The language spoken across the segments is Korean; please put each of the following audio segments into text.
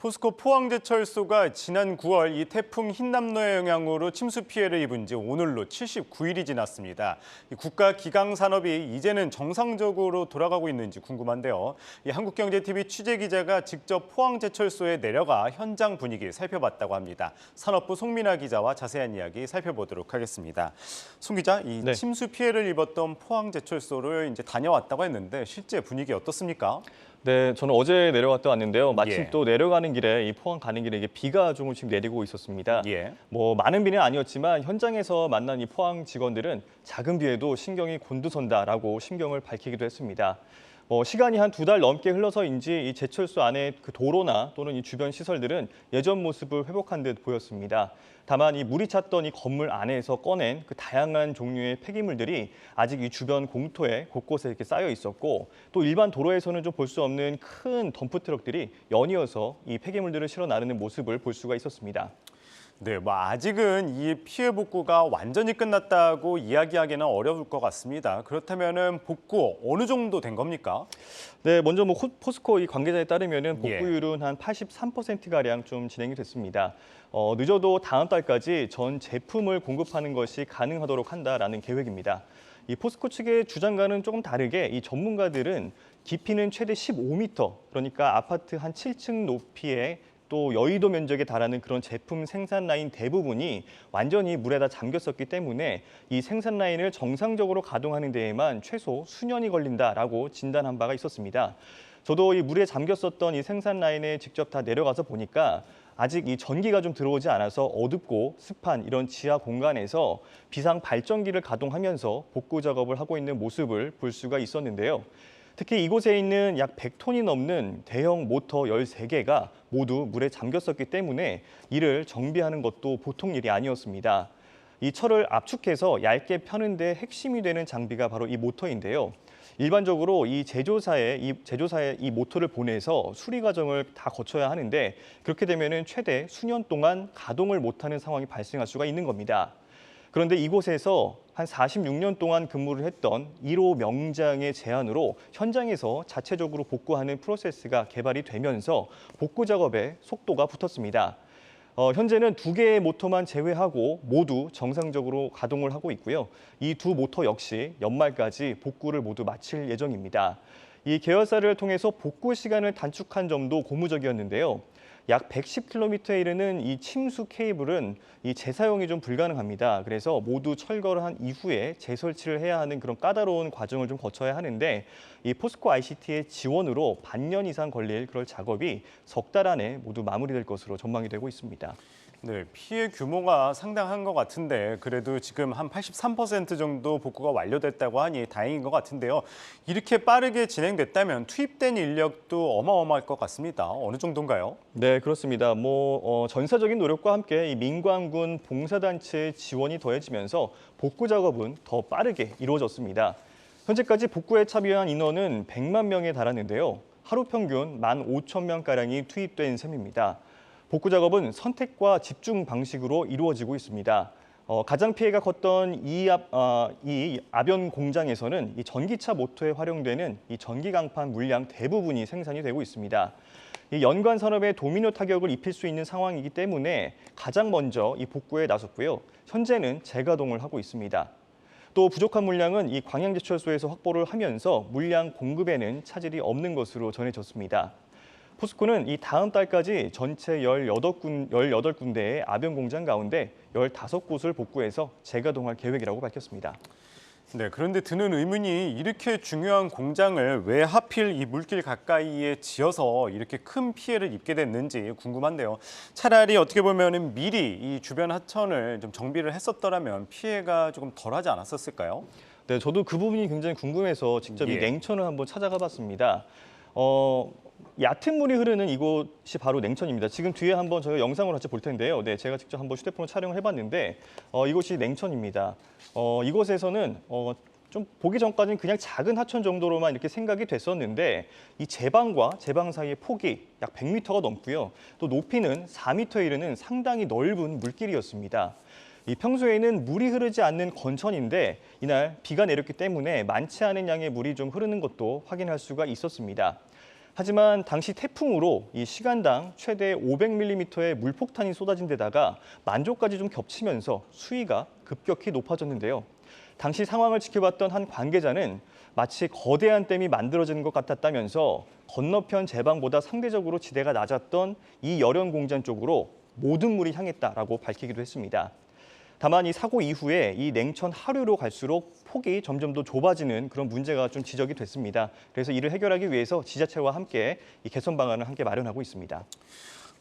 포스코 포항제철소가 지난 9월 이 태풍 흰남노의 영향으로 침수 피해를 입은 지 오늘로 79일이 지났습니다. 이 국가 기강 산업이 이제는 정상적으로 돌아가고 있는지 궁금한데요. 이 한국경제TV 취재 기자가 직접 포항제철소에 내려가 현장 분위기 살펴봤다고 합니다. 산업부 송민아 기자와 자세한 이야기 살펴보도록 하겠습니다. 송 기자, 이 네. 침수 피해를 입었던 포항제철소를 이제 다녀왔다고 했는데 실제 분위기 어떻습니까? 네, 저는 어제 내려갔다 왔는데요. 마침 예. 또 내려가는 길에 이 포항 가는 길에 이게 비가 조금씩 내리고 있었습니다. 예. 뭐 많은 비는 아니었지만 현장에서 만난 이 포항 직원들은 작은 비에도 신경이 곤두선다라고 심경을 밝히기도 했습니다. 시간이 한 2달 넘게 흘러서인지 이 제철소 안에 그 도로나 또는 이 주변 시설들은 예전 모습을 회복한 듯 보였습니다. 다만 이 물이 찼던 이 건물 안에서 꺼낸 그 다양한 종류의 폐기물들이 아직 이 주변 공터에 곳곳에 이렇게 쌓여 있었고, 또 일반 도로에서는 좀 볼 수 없는 큰 덤프 트럭들이 연이어서 이 폐기물들을 실어 나르는 모습을 볼 수가 있었습니다. 네, 아직은 이 피해 복구가 완전히 끝났다고 이야기하기는 어려울 것 같습니다. 그렇다면은 복구 어느 정도 된 겁니까? 네, 먼저 포스코 이 관계자에 따르면은 예. 복구율은 한 83%가량 좀 진행이 됐습니다. 늦어도 다음 달까지 전 제품을 공급하는 것이 가능하도록 한다라는 계획입니다. 이 포스코 측의 주장과는 조금 다르게 이 전문가들은 깊이는 최대 15m, 그러니까 아파트 한 7층 높이의 또 여의도 면적에 달하는 그런 제품 생산 라인 대부분이 완전히 물에다 잠겼었기 때문에 이 생산 라인을 정상적으로 가동하는 데에만 최소 수년이 걸린다라고 진단한 바가 있었습니다. 저도 이 물에 잠겼었던 이 생산 라인에 직접 다 내려가서 보니까 아직 이 전기가 좀 들어오지 않아서 어둡고 습한 이런 지하 공간에서 비상 발전기를 가동하면서 복구 작업을 하고 있는 모습을 볼 수가 있었는데요. 특히 이곳에 있는 약 100톤이 넘는 대형 모터 13개가 모두 물에 잠겼었기 때문에 이를 정비하는 것도 보통 일이 아니었습니다. 이 철을 압축해서 얇게 펴는 데 핵심이 되는 장비가 바로 이 모터인데요. 일반적으로 이 제조사에 이 모터를 보내서 수리 과정을 다 거쳐야 하는데, 그렇게 되면은 최대 수년 동안 가동을 못하는 상황이 발생할 수가 있는 겁니다. 그런데 이곳에서 한 46년 동안 근무를 했던 1호 명장의 제안으로 현장에서 자체적으로 복구하는 프로세스가 개발이 되면서 복구 작업에 속도가 붙었습니다. 현재는 2개의 모터만 제외하고 모두 정상적으로 가동을 하고 있고요. 이 두 모터 역시 연말까지 복구를 모두 마칠 예정입니다. 이 계열사를 통해서 복구 시간을 단축한 점도 고무적이었는데요. 약 110km에 이르는 이 침수 케이블은 이 재사용이 좀 불가능합니다. 그래서 모두 철거를 한 이후에 재설치를 해야 하는 그런 까다로운 과정을 좀 거쳐야 하는데, 이 포스코 ICT의 지원으로 반년 이상 걸릴 그럴 작업이 석 달 안에 모두 마무리될 것으로 전망이 되고 있습니다. 네, 피해 규모가 상당한 것 같은데 그래도 지금 한 83% 정도 복구가 완료됐다고 하니 다행인 것 같은데요. 이렇게 빠르게 진행됐다면 투입된 인력도 어마어마할 것 같습니다. 어느 정도인가요? 네, 그렇습니다. 전사적인 노력과 함께 이 민관군 봉사단체의 지원이 더해지면서 복구 작업은 더 빠르게 이루어졌습니다. 현재까지 복구에 참여한 인원은 100만 명에 달하는데요. 하루 평균 15,000명가량이 투입된 셈입니다. 복구 작업은 선택과 집중 방식으로 이루어지고 있습니다. 가장 피해가 컸던 이 아변 공장에서는 이 전기차 모터에 활용되는 이 전기 강판 물량 대부분이 생산이 되고 있습니다. 이 연관 산업에 도미노 타격을 입힐 수 있는 상황이기 때문에 가장 먼저 이 복구에 나섰고요. 현재는 재가동을 하고 있습니다. 또 부족한 물량은 이 광양제철소에서 확보를 하면서 물량 공급에는 차질이 없는 것으로 전해졌습니다. 포스코는 이 다음 달까지 전체 18군데의 아변 공장 가운데 15곳을 복구해서 재가동할 계획이라고 밝혔습니다. 네, 그런데 드는 의문이 이렇게 중요한 공장을 왜 하필 이 물길 가까이에 지어서 이렇게 큰 피해를 입게 됐는지 궁금한데요. 차라리 어떻게 보면 미리 이 주변 하천을 좀 정비를 했었더라면 피해가 조금 덜하지 않았었을까요? 네, 저도 그 부분이 굉장히 궁금해서 직접 이 예. 냉천을 한번 찾아가 봤습니다. 얕은 물이 흐르는 이곳이 바로 냉천입니다. 지금 뒤에 한번 저희가 영상으로 같이 볼 텐데요. 네, 제가 직접 한번 휴대폰으로 촬영을 해봤는데 이곳이 냉천입니다. 이곳에서는 좀 보기 전까지는 그냥 작은 하천 정도로만 이렇게 생각이 됐었는데, 이 제방과 제방 사이의 폭이 약 100m가 넘고요. 또 높이는 4m에 이르는 상당히 넓은 물길이었습니다. 이 평소에는 물이 흐르지 않는 건천인데 이날 비가 내렸기 때문에 많지 않은 양의 물이 좀 흐르는 것도 확인할 수가 있었습니다. 하지만 당시 태풍으로 이 시간당 최대 500mm의 물폭탄이 쏟아진 데다가 만조까지 좀 겹치면서 수위가 급격히 높아졌는데요. 당시 상황을 지켜봤던 한 관계자는 마치 거대한 댐이 만들어지는 것 같았다면서 건너편 제방보다 상대적으로 지대가 낮았던 이 열연 공장 쪽으로 모든 물이 향했다라고 밝히기도 했습니다. 다만 이 사고 이후에 이 냉천 하류로 갈수록 폭이 점점 더 좁아지는 그런 문제가 좀 지적이 됐습니다. 그래서 이를 해결하기 위해서 지자체와 함께 이 개선 방안을 함께 마련하고 있습니다.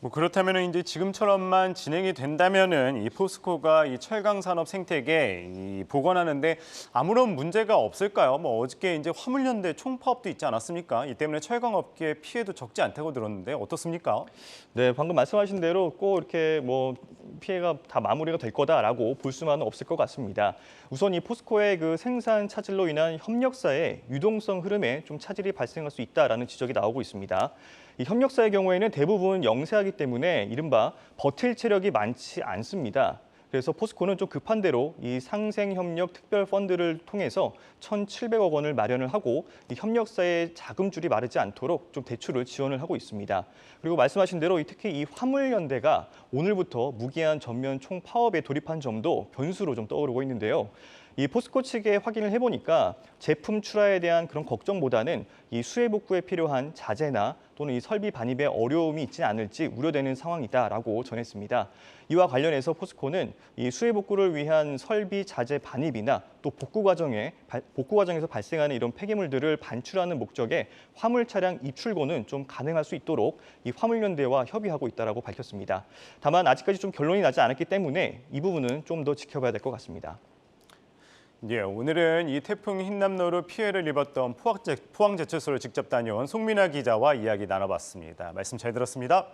뭐 그렇다면은 이제 지금처럼만 진행이 된다면은 이 포스코가 이 철강 산업 생태계 이 복원하는데 아무런 문제가 없을까요? 뭐 어저께 이제 화물연대 총파업도 있지 않았습니까? 이 때문에 철강업계 피해도 적지 않다고 들었는데 어떻습니까? 네, 방금 말씀하신 대로 꼭 이렇게 뭐 피해가 다 마무리가 될 거다라고 볼 수만은 없을 것 같습니다. 우선 이 포스코의 그 생산 차질로 인한 협력사의 유동성 흐름에 좀 차질이 발생할 수 있다라는 지적이 나오고 있습니다. 이 협력사의 경우에는 대부분 영세하기 때문에 이른바 버틸 체력이 많지 않습니다. 그래서 포스코는 좀 급한 대로 이 상생협력 특별 펀드를 통해서 1,700억 원을 마련을 하고 이 협력사의 자금줄이 마르지 않도록 좀 대출을 지원을 하고 있습니다. 그리고 말씀하신 대로 특히 이 화물연대가 오늘부터 무기한 전면 총파업에 돌입한 점도 변수로 좀 떠오르고 있는데요. 이 포스코 측에 확인을 해보니까 제품 출하에 대한 그런 걱정보다는 이 수해 복구에 필요한 자재나 또는 이 설비 반입에 어려움이 있지 않을지 우려되는 상황이다라고 전했습니다. 이와 관련해서 포스코는 이 수해 복구를 위한 설비 자재 반입이나 또 복구 과정에서 발생하는 이런 폐기물들을 반출하는 목적의 화물 차량 입출고는 좀 가능할 수 있도록 이 화물연대와 협의하고 있다라고 밝혔습니다. 다만 아직까지 좀 결론이 나지 않았기 때문에 이 부분은 좀 더 지켜봐야 될 것 같습니다. 예, 오늘은 이 태풍 흰남노로 피해를 입었던 포항제철소를 직접 다녀온 송민아 기자와 이야기 나눠봤습니다. 말씀 잘 들었습니다.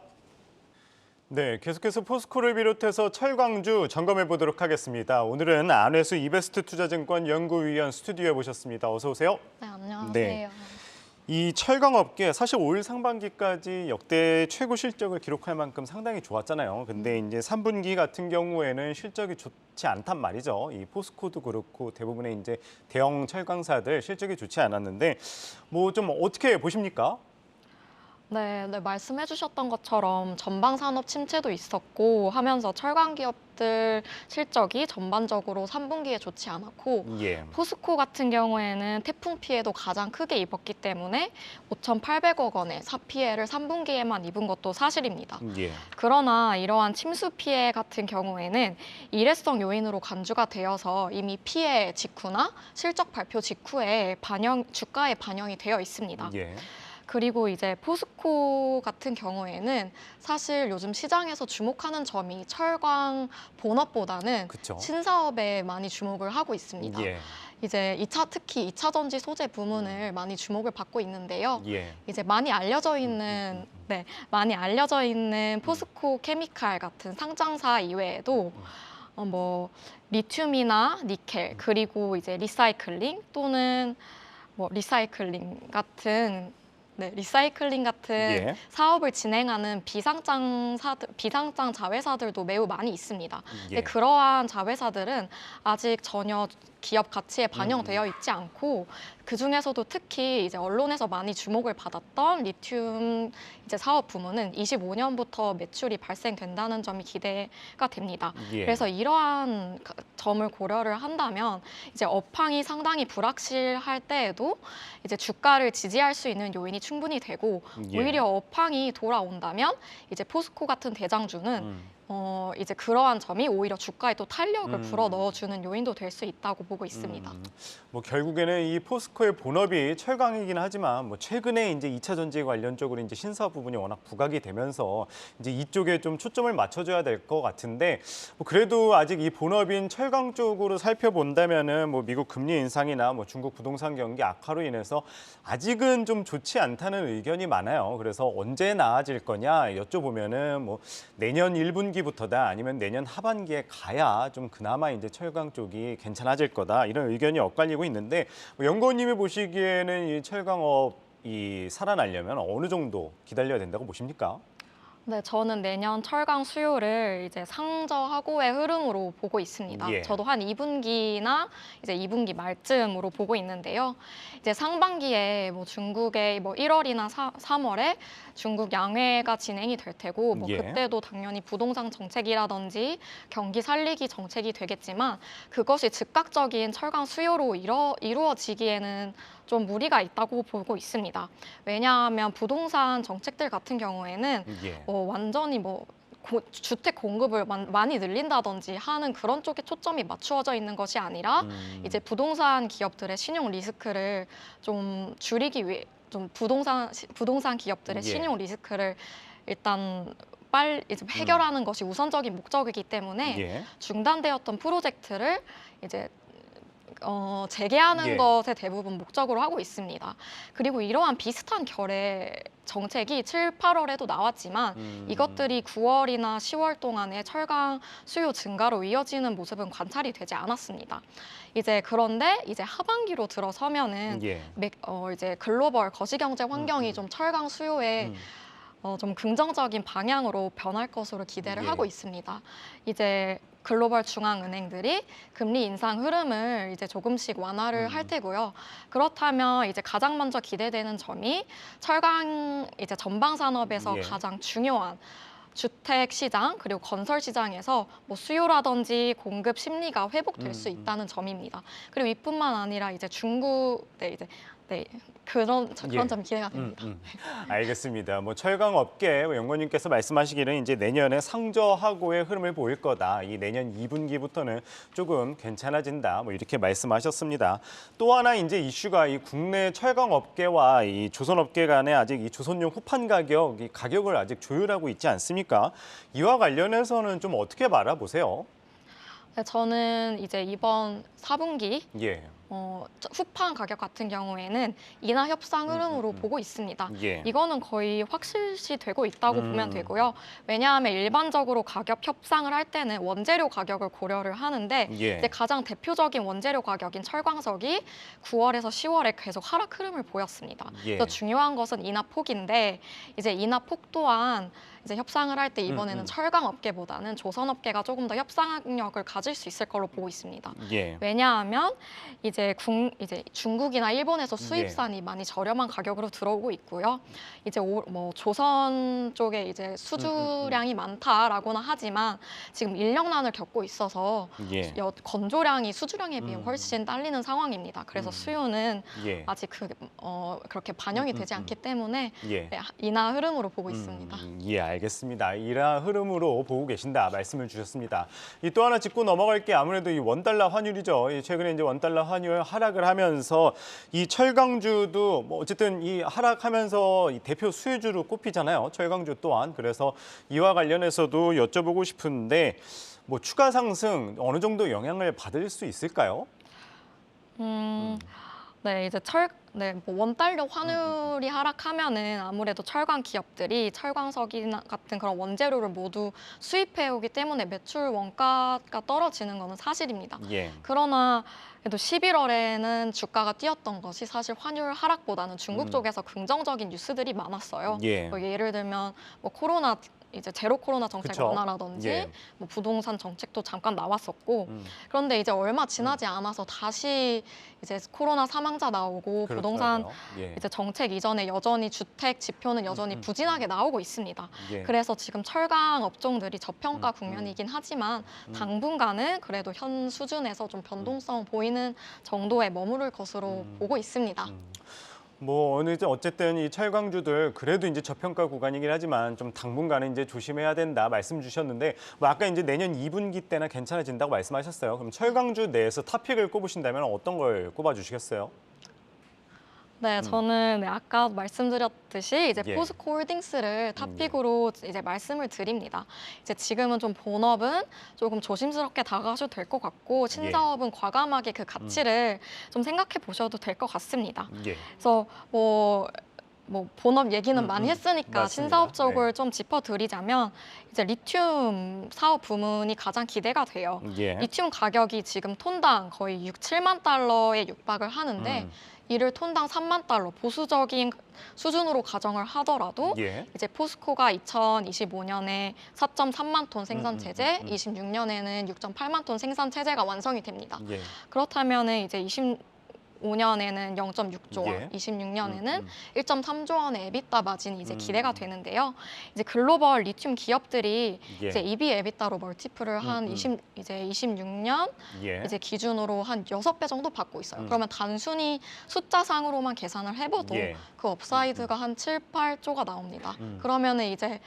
네, 계속해서 포스코를 비롯해서 철강주 점검해 보도록 하겠습니다. 오늘은 안회수 이베스트 투자증권 연구위원 스튜디오에 모셨습니다. 어서 오세요. 네, 안녕하세요. 네. 이 철강업계 사실 올 상반기까지 역대 최고 실적을 기록할 만큼 상당히 좋았잖아요. 근데 이제 3분기 같은 경우에는 실적이 좋지 않단 말이죠. 이 포스코도 그렇고 대부분의 이제 대형 철강사들 실적이 좋지 않았는데 뭐 좀 어떻게 보십니까? 네, 말씀해 주셨던 것처럼 전방 산업 침체도 있었고 하면서 철강 기업들 실적이 전반적으로 3분기에 좋지 않았고 예. 포스코 같은 경우에는 태풍 피해도 가장 크게 입었기 때문에 5,800억 원의 피해를 3분기에만 입은 것도 사실입니다. 예. 그러나 이러한 침수 피해 같은 경우에는 일회성 요인으로 간주가 되어서 이미 피해 직후나 실적 발표 직후에 주가에 반영이 되어 있습니다. 예. 그리고 이제 포스코 같은 경우에는 사실 요즘 시장에서 주목하는 점이 철강 본업보다는 그쵸. 신사업에 많이 주목을 하고 있습니다. 예. 이제 특히 2차 전지 소재 부문을 많이 주목을 받고 있는데요. 예. 이제 많이 알려져 있는 포스코 케미칼 같은 상장사 이외에도 뭐 리튬이나 니켈 그리고 이제 리사이클링 또는 뭐 리사이클링 같은 예. 사업을 진행하는 비상장 자회사들도 매우 많이 있습니다. 예. 근데 그러한 자회사들은 아직 전혀 기업 가치에 반영되어 있지 않고 그 중에서도 특히 이제 언론에서 많이 주목을 받았던 리튬 이제 사업 부문은 25년부터 매출이 발생된다는 점이 기대가 됩니다. 예. 그래서 이러한 점을 고려를 한다면 이제 업황이 상당히 불확실할 때에도 이제 주가를 지지할 수 있는 요인이 충분히 되고 예. 오히려 업황이 돌아온다면 이제 포스코 같은 대장주는 이제 그러한 점이 오히려 주가에 또 탄력을 불어 넣어주는 요인도 될 수 있다고 보고 있습니다. 뭐 결국에는 이 포스코의 본업이 철강이긴 하지만 뭐 최근에 이제 2차 전지 관련적으로 이제 신사업 부분이 워낙 부각이 되면서 이제 이쪽에 좀 초점을 맞춰줘야 될 것 같은데 뭐 그래도 아직 이 본업인 철강 쪽으로 살펴본다면은 뭐 미국 금리 인상이나 뭐 중국 부동산 경기 악화로 인해서 아직은 좀 좋지 않다는 의견이 많아요. 그래서 언제 나아질 거냐 여쭤보면은 뭐 내년 1분기부터다 아니면 내년 하반기에 가야 좀 그나마 이제 철강 쪽이 괜찮아질 거다 이런 의견이 엇갈리고 있는데 뭐 연구원님이 보시기에는 이 철강업이 살아나려면 어느 정도 기다려야 된다고 보십니까? 네, 저는 내년 철강 수요를 이제 상저하고의 흐름으로 보고 있습니다. 예. 저도 한 2분기나 이제 2분기 말쯤으로 보고 있는데요. 이제 상반기에 뭐 중국의 뭐 1월이나 3월에 중국 양회가 진행이 될 테고 뭐 예. 그때도 당연히 부동산 정책이라든지 경기 살리기 정책이 되겠지만 그것이 즉각적인 철강 수요로 이루어지기에는 좀 무리가 있다고 보고 있습니다. 왜냐하면 부동산 정책들 같은 경우에는 예. 완전히 주택 공급을 많이 늘린다든지 하는 그런 쪽에 초점이 맞추어져 있는 것이 아니라 이제 부동산 기업들의 신용 리스크를 좀 줄이기 위해 좀 부동산 기업들의 예. 신용 리스크를 일단 빨리 이제 해결하는 것이 우선적인 목적이기 때문에 예. 중단되었던 프로젝트를 이제 재개하는 예. 것에 대부분 목적으로 하고 있습니다. 그리고 이러한 비슷한 결의 정책이 7, 8월에도 나왔지만 이것들이 9월이나 10월 동안에 철강 수요 증가로 이어지는 모습은 관찰이 되지 않았습니다. 그런데 이제 하반기로 들어서면은 예. 이제 글로벌 거시경제 환경이 좀 철강 수요에 좀 긍정적인 방향으로 변할 것으로 기대를 예. 하고 있습니다. 이제 글로벌 중앙은행들이 금리 인상 흐름을 이제 조금씩 완화를 할 테고요. 그렇다면 이제 가장 먼저 기대되는 점이 철강 이제 전방 산업에서 예. 가장 중요한 주택 시장 그리고 건설 시장에서 뭐 수요라든지 공급 심리가 회복될 수 있다는 점입니다. 그리고 이뿐만 아니라 이제 중국 그런 예. 점이 기대가 됩니다. 알겠습니다. 뭐 철강 업계 연구원님께서 말씀하시기는 이제 내년에 상저하고의 흐름을 보일 거다. 이 내년 2분기부터는 조금 괜찮아진다. 뭐 이렇게 말씀하셨습니다. 또 하나 이제 이슈가 이 국내 철강 업계와 이 조선 업계 간에 아직 이 조선용 후판 이 가격을 아직 조율하고 있지 않습니까? 이와 관련해서는 좀 어떻게 바라보세요? 네, 저는 이제 이번 4분기 예. 후판 가격 같은 경우에는 인하 협상 흐름으로 보고 있습니다. 예. 이거는 거의 확실시 되고 있다고 보면 되고요. 왜냐하면 일반적으로 가격 협상을 할 때는 원재료 가격을 고려를 하는데 예. 이제 가장 대표적인 원재료 가격인 철광석이 9월에서 10월에 계속 하락 흐름을 보였습니다. 예. 그래서 중요한 것은 인하 폭인데 이제 인하 폭 또한 이제 협상을 할 때 이번에는 철강 업계보다는 조선 업계가 조금 더 협상력을 가질 수 있을 걸로 보고 있습니다. 예. 왜냐하면 이제 중국이나 일본에서 수입산이 많이 저렴한 가격으로 들어오고 있고요. 이제 뭐 조선 쪽에 이제 수주량이 많다라고는 하지만 지금 인력난을 겪고 있어서 예. 건조량이 수주량에 비해 훨씬 딸리는 상황입니다. 그래서 수요는 예. 아직 그렇게 반영이 되지 않기 때문에 예. 인하 흐름으로 보고 있습니다. 예, 알겠습니다. 이러한 흐름으로 보고 계신다 말씀을 주셨습니다. 또 하나 짚고 넘어갈 게 아무래도 이 원달러 환율이죠. 최근에 이제 원달러 환율 하락을 하면서 이 철강주도 뭐 어쨌든 이 하락하면서 이 대표 수혜주로 꼽히잖아요. 철강주 또한. 그래서 이와 관련해서도 여쭤보고 싶은데 뭐 추가 상승 어느 정도 영향을 받을 수 있을까요? 네, 이제 뭐 원달러 환율이 하락하면은 아무래도 철강 기업들이 철광석이나 같은 그런 원재료를 모두 수입해 오기 때문에 매출 원가가 떨어지는 것은 사실입니다. 예. 그러나 그래도 11월에는 주가가 뛰었던 것이 사실 환율 하락보다는 중국 쪽에서 긍정적인 뉴스들이 많았어요. 예. 뭐 예를 들면 뭐 이제 제로 코로나 정책 그쵸? 완화라든지 예. 뭐 부동산 정책도 잠깐 나왔었고 그런데 이제 얼마 지나지 않아서 다시 이제 코로나 사망자 나오고 부동산 그렇더라고요. 예. 이제 정책 이전에 여전히 주택 지표는 여전히 부진하게 나오고 있습니다. 예. 그래서 지금 철강 업종들이 저평가 국면이긴 하지만 당분간은 그래도 현 수준에서 좀 변동성 보이는 정도에 머무를 것으로 보고 있습니다. 뭐 어쨌든 이 철강주들 그래도 이제 저평가 구간이긴 하지만 좀 당분간은 이제 조심해야 된다 말씀 주셨는데 뭐 아까 이제 내년 2분기 때나 괜찮아진다고 말씀하셨어요. 그럼 철강주 내에서 탑픽을 꼽으신다면 어떤 걸 꼽아 주시겠어요? 네, 저는 아까 말씀드렸듯이 이제 예. 포스코 홀딩스를 탑픽으로 이제 말씀을 드립니다. 이제 지금은 좀 본업은 조금 조심스럽게 다가가셔도 될 것 같고 신사업은 과감하게 그 가치를 좀 생각해 보셔도 될 것 같습니다. 예. 그래서 뭐 뭐 본업 얘기는 많이 했으니까 맞습니다. 신사업 쪽을 네. 좀 짚어드리자면 이제 리튬 사업 부문이 가장 기대가 돼요. 예. 리튬 가격이 지금 톤당 거의 6, 7만 달러에 육박을 하는데 음. 이를 톤당 3만 달러 보수적인 수준으로 가정을 하더라도 예. 이제 포스코가 2025년에 4.3만 톤 생산 체제, 26년에는 6.8만 톤 생산 체제가 완성이 됩니다. 예. 그렇다면은 이제 25년에는 0.6조 원, 예. 26년에는 1.3조 원의 에비타 마진이 이제 음. 기대가 되는데요. 이제 글로벌 리튬 기업들이 예. 이제 EV 에비타로 멀티플을 한 26년 예. 이제 기준으로 한 6배 정도 받고 있어요. 음. 그러면 단순히 숫자상으로만 계산을 해봐도 예. 그 업사이드가 한 7, 8조가 나옵니다. 음. 그러면은 이제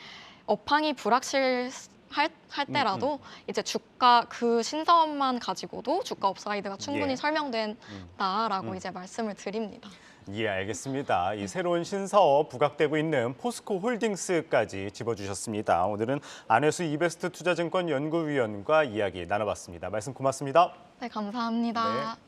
업황이 불확실 할 때라도 이제 주가 그 신사업만 가지고도 주가 업사이드가 충분히 예. 설명된다라고 이제 말씀을 드립니다. 예, 알겠습니다. 이 새로운 신사업 부각되고 있는 포스코 홀딩스까지 짚어주셨습니다. 오늘은 안혜수 이베스트 투자증권 연구위원과 이야기 나눠봤습니다. 말씀 고맙습니다. 네, 감사합니다. 네.